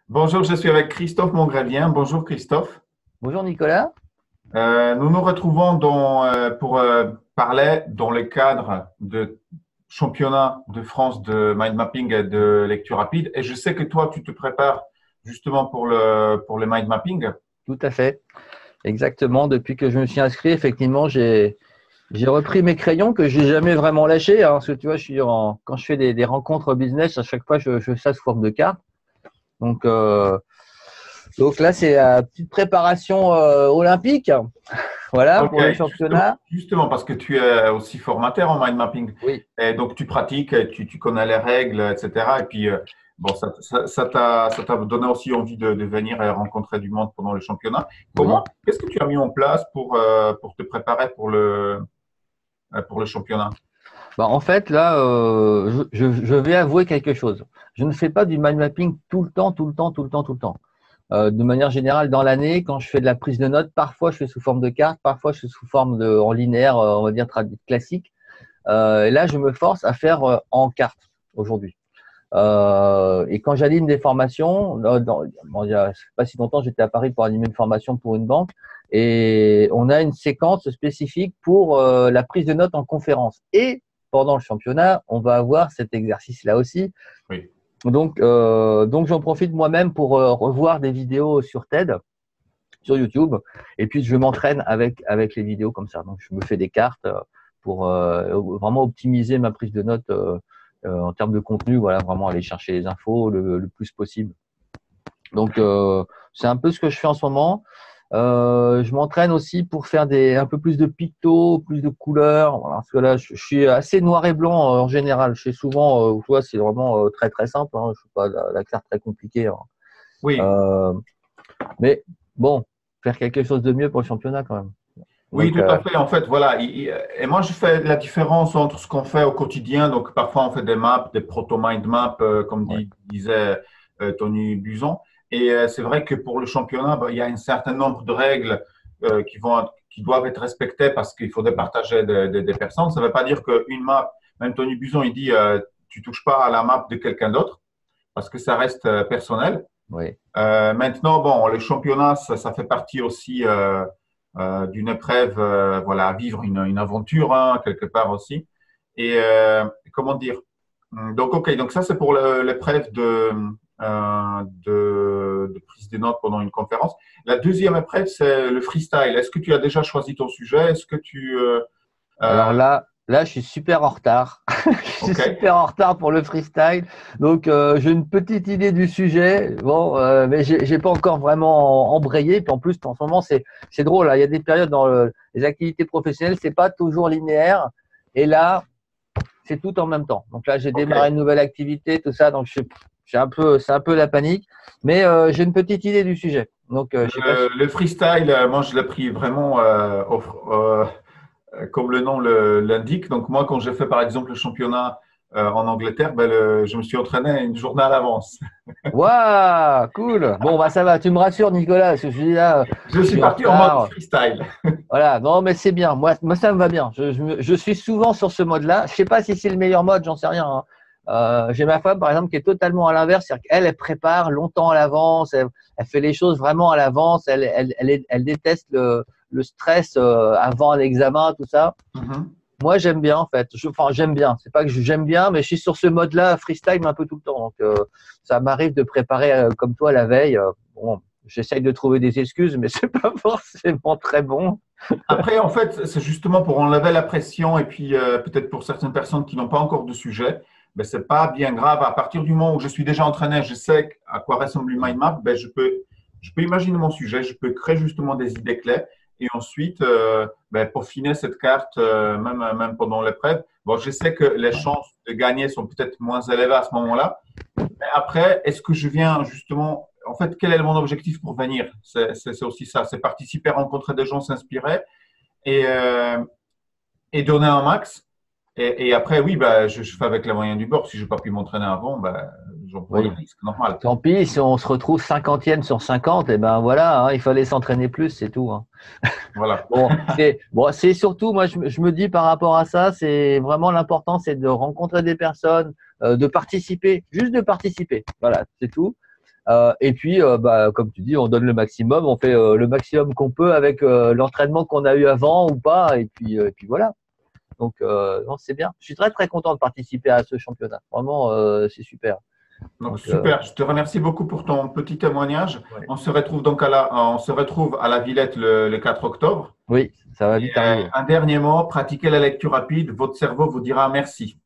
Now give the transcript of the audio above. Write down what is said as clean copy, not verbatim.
Bonjour, je suis avec Christophe Mongrelien. Bonjour Christophe. Bonjour Nicolas. Nous nous retrouvons pour parler dans le cadre de championnat de France de mind mapping et de lecture rapide. Et je sais que toi, tu te prépares justement pour le mind mapping. Tout à fait. Exactement. Depuis que je me suis inscrit, effectivement, j'ai repris mes crayons que j'ai jamais vraiment lâchés, hein, parce que tu vois, quand je fais des rencontres business, à chaque fois, je fais ça sous forme de carte. Donc, euh, donc là, c'est la petite préparation olympique. Voilà, Ok, pour le championnat. justement parce que tu es aussi formateur en mind mapping. Oui. Et donc, tu pratiques, tu connais les règles, etc. Et puis, bon, ça t'a donné aussi envie de venir et rencontrer du monde pendant le championnat. Oui. Qu'est-ce que tu as mis en place pour te préparer pour le championnat? Bah, en fait, là, je vais avouer quelque chose. Je ne fais pas du mind mapping tout le temps, tout le temps, tout le temps, tout le temps. De manière générale, dans l'année, quand je fais de la prise de notes, parfois je fais sous forme de carte, parfois je fais sous forme en linéaire, on va dire classique. Et là, je me force à faire en carte aujourd'hui. Et quand j'anime des formations, bon, il y a pas si longtemps, j'étais à Paris pour animer une formation pour une banque, et on a une séquence spécifique pour la prise de notes en conférence. Et pendant le championnat, on va avoir cet exercice-là aussi. Oui. Donc j'en profite moi-même pour revoir des vidéos sur TED, sur YouTube, et puis je m'entraîne avec les vidéos comme ça. Donc je me fais des cartes pour vraiment optimiser ma prise de notes en termes de contenu. Voilà, vraiment aller chercher les infos le plus possible. Donc c'est un peu ce que je fais en ce moment. Je m'entraîne aussi pour faire un peu plus de pictos, plus de couleurs. Voilà, parce que là, je suis assez noir et blanc en général. Je fais souvent, tu vois, c'est vraiment très très simple. Hein. Je suis pas la carte très compliquée. Hein. Oui, Euh, mais bon, faire quelque chose de mieux pour le championnat quand même. oui, Donc tout à fait. En fait, voilà. Et moi, je fais la différence entre ce qu'on fait au quotidien. Donc, parfois, on fait des maps, des proto-mind maps, comme ouais, disait Tony Buzan. Et c'est vrai que pour le championnat, ben, il y a un certain nombre de règles qui doivent être respectées parce qu'il faut départager des personnes. Ça ne veut pas dire qu'une map, même Tony Buzan, il dit, tu touches pas à la map de quelqu'un d'autre parce que ça reste personnel. oui. Maintenant, bon, le championnat, ça fait partie aussi d'une épreuve, voilà, à vivre une aventure hein, quelque part aussi. Et comment dire? Donc, ok, donc ça c'est pour l'épreuve de prise des notes pendant une conférence. La deuxième épreuve, c'est le freestyle. Est-ce que tu as déjà choisi ton sujet? Est-ce que Alors là, je suis super en retard. Je suis ok, super en retard pour le freestyle. Donc, j'ai une petite idée du sujet. Bon, mais j'ai pas encore vraiment embrayé. Puis en plus, en ce moment, c'est drôle. Là. Il y a des périodes dans les activités professionnelles, c'est pas toujours linéaire. Et là, c'est tout en même temps. Donc là, j'ai ok. démarré une nouvelle activité, tout ça. Donc, c'est un peu la panique. Mais j'ai une petite idée du sujet. Donc, je sais pas. Le freestyle, moi je l'ai pris vraiment comme le nom l'indique. Donc moi, quand j'ai fait par exemple le championnat en Angleterre, ben, je me suis entraîné une journée à l'avance. Waouh, cool. Bon, bah ça va. Tu me rassures, Nicolas, parce que je suis là, Je je suis suis en parti en mode retard. freestyle. Voilà, non, mais c'est bien. Moi, ça me va bien. Je suis souvent sur ce mode-là. Je sais pas si c'est le meilleur mode, j'en sais rien. Hein. J'ai ma femme, par exemple, qui est totalement à l'inverse. C'est-à-dire qu'elle, elle prépare longtemps à l'avance. Elle fait les choses vraiment à l'avance. Elle déteste le stress avant un examen, tout ça. Mhm. Moi, j'aime bien, en fait. Enfin, j'aime bien. C'est pas que j'aime bien, mais je suis sur ce mode-là, freestyle, un peu tout le temps. Donc, ça m'arrive de préparer comme toi la veille. Bon, j'essaye de trouver des excuses, mais c'est pas forcément très bon. Après, en fait, c'est justement pour enlever la pression et puis peut-être pour certaines personnes qui n'ont pas encore de sujet, ben, c'est pas bien grave. À partir du moment où je suis déjà entraîné, je sais à quoi ressemble une mind map, ben, je peux imaginer mon sujet, je peux créer justement des idées clés et ensuite ben, peaufiner cette carte même pendant l'épreuve. Bon, je sais que les chances de gagner sont peut-être moins élevées à ce moment-là, mais après, est-ce que je viens justement, en fait, quel est mon objectif pour venir? C'est aussi ça, c'est participer, rencontrer des gens, s'inspirer et, euh, et donner un max. Et après, oui, bah, je fais avec les moyens du bord. Si je n'ai pas pu m'entraîner avant, bah, j'en prends le Oui. risque, normal. Tant pis, si on se retrouve 50e sur 50, et ben voilà, hein, il fallait s'entraîner plus, c'est tout. Hein. Voilà. C'est surtout, moi, je me dis par rapport à ça, c'est vraiment l'important, c'est de rencontrer des personnes, de participer, juste de participer. Voilà, c'est tout. Et puis, comme tu dis, on donne le maximum, on fait le maximum qu'on peut avec l'entraînement qu'on a eu avant ou pas, et puis voilà. Donc, non, c'est bien. Je suis très très content de participer à ce championnat. Vraiment, c'est super. Donc, Donc, super. Je te remercie beaucoup pour ton petit témoignage. ouais. On se retrouve donc on se retrouve à la Villette le 4 octobre. Oui, ça va Et, vite arriver. un dernier mot, pratiquez la lecture rapide. Votre cerveau vous dira merci.